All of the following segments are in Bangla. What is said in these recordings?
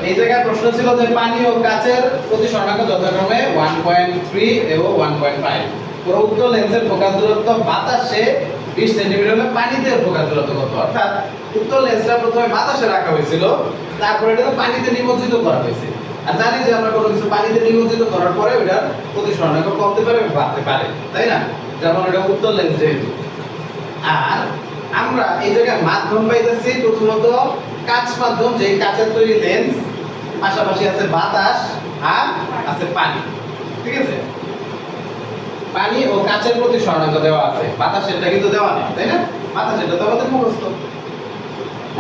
এই জায়গায় প্রশ্ন ছিল যে পানি ও কাচের প্রতি স্বর্ণাঙ্ক যথাক্রমে 1.3 এবং 1.5। পুরো উক্ত লেন্সের ফোকাস দূরত্ব বাতাসে 20 সেন্টিমিটার হলে পানিতে ফোকাস দূরত্ব কত? অর্থাৎ উক্ত লেন্সটা প্রথমে বাতাসে রাখা হয়েছিল, তারপরে এটা পানিতে নিমজ্জিত করা হয়েছে। আর জানি যে আমরা কোনো কিছু পানিতে নিমজ্জিত করার পরে ওটার প্রতি স্বর্ণাঙ্ক কমতে পারে বা বাড়তে পারে, তাই না? যেমন এটা উত্তর লেন্স যেহেতু। আর আমরা এই জায়গায় মাধ্যম পাইতেছি প্রথমত কাচ মাধ্যম, যে কাচের তৈরি লেন্স, পাশাপাশি আছে বাতাস আর আছে পানি। ঠিক আছে, পানি ও কাচের প্রতি স্বর্ণাঙ্ক দেওয়া আছে, বাতাসেরটা কিন্তু দেওয়া নেই, তাই না? বাতাসেরটা তো আমাদের মুখস্থ।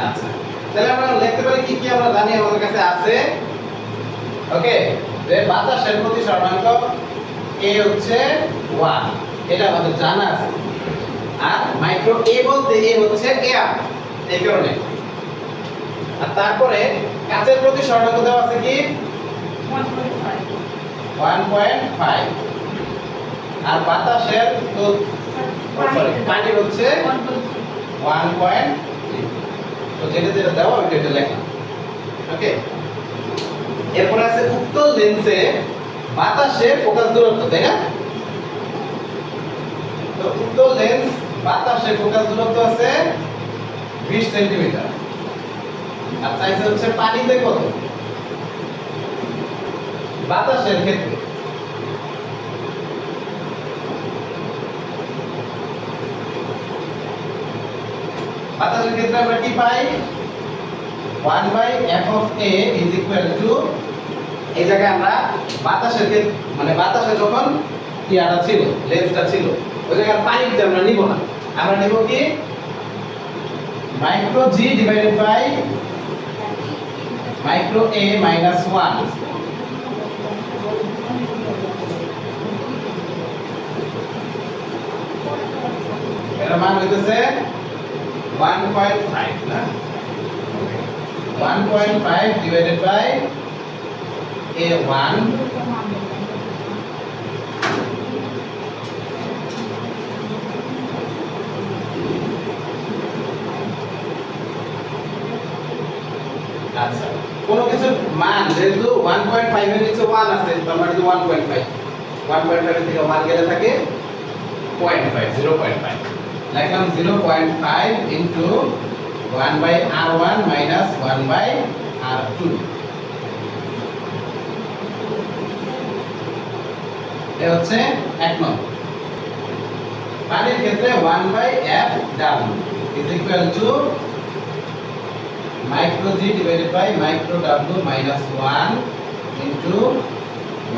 আচ্ছা, তাহলে আমরা লিখতে পারি কি কি আমরা জানি আমাদের কাছে আছে। ওকে, যে বাতাসের প্রতি স্বর্ণাঙ্ক a হচ্ছে 1, এটা আমাদের জানা আছে। আর মাইক্রো a বলতে a হচ্ছে এয়ার, এই কারণে। আর তারপরে কাচের প্রতি স্বর্ণাঙ্ক দেওয়া আছে কি 1.5। আর বাতাসের তো সরি পানি হচ্ছে 1.3। তো যেটা যেটা দেওয়া ওইটা এটা লেখা। ওকে, এরপর আছে উক্ত লেন্সে বাতাসে ফোকাস দূরত্ব, তাই না? তো উক্ত লেন্স বাতাসে ফোকাস দূরত্ব আছে 20 সেন্টিমিটার। আর চাইছে হচ্ছে পানিতে কত? বাতাসের ক্ষেত্রে বাতাসের ক্ষেত্রে আমরা কি পাই? 1/f of a is equal to, এই জায়গায় আমরা বাতাসের ক্ষেত্রে মানে বাতাসে যখন ইয়াটা ছিল, লেন্সটা ছিল, ওই জায়গায় পানিতে আমরা নিব না, আমরা নেব কি micro g divided by micro a minus 1। এর মান হইতেছে 1.5 না, 1.5 divided by a1 আচ্ছা, কোন কিছু মান যেহেতু 1.5 এর নিচে 1 আছে, তার মানে 1.5 এর থেকে 1 গেলে থাকে 0.5 0.5। লিখলাম 0.5 ইনটু 1/r1 মাইনাস 1/r2। এটা হচ্ছে 1 নম্বর। পানির ক্ষেত্রে 1/f w is equal to micro g divided by micro w minus 1 into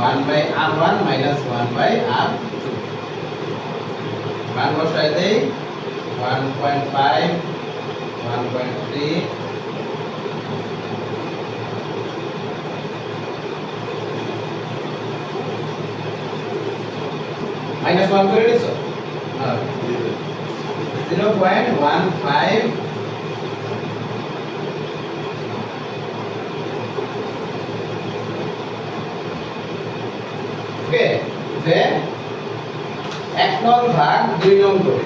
1/r1 minus 1/r2। মান বসাই দেই 1.5 1.3 মাইনাস 1 করে দিছো, 0.15 ওকে, যে 1 নং ভাগ 2 নং করে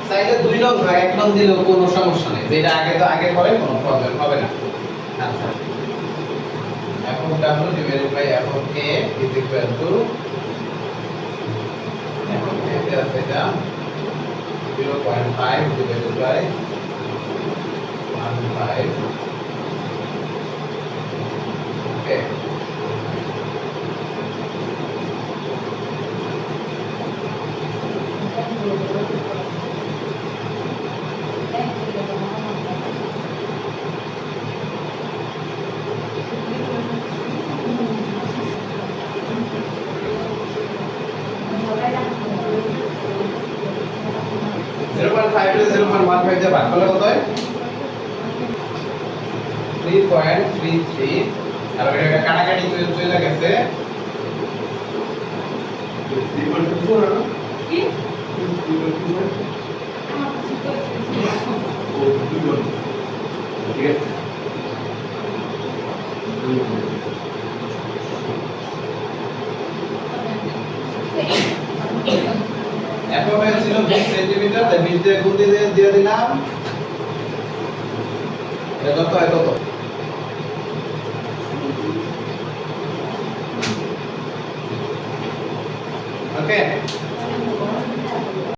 চাইলে 2 নং ভাগ 1 নং দিলেও কোনো সমস্যা নেই, যেটা আগে তো আগে করে কোনো প্রবলেম হবে না। আচ্ছা, f of w divided by f of a is equal to f of a তে আছে এটা 0.5 divided by 1.5 ওকে। ভাগ করলে কত হয়? 3.33। আর এটা কাটাকাটি চলে গেছে কি ঠিক আছে। এখন ছিল 20 সেন্টিমিটার, তাই 20 দিয়ে গুণ দিয়ে দিলাম এটা যত হয় তত। ওকে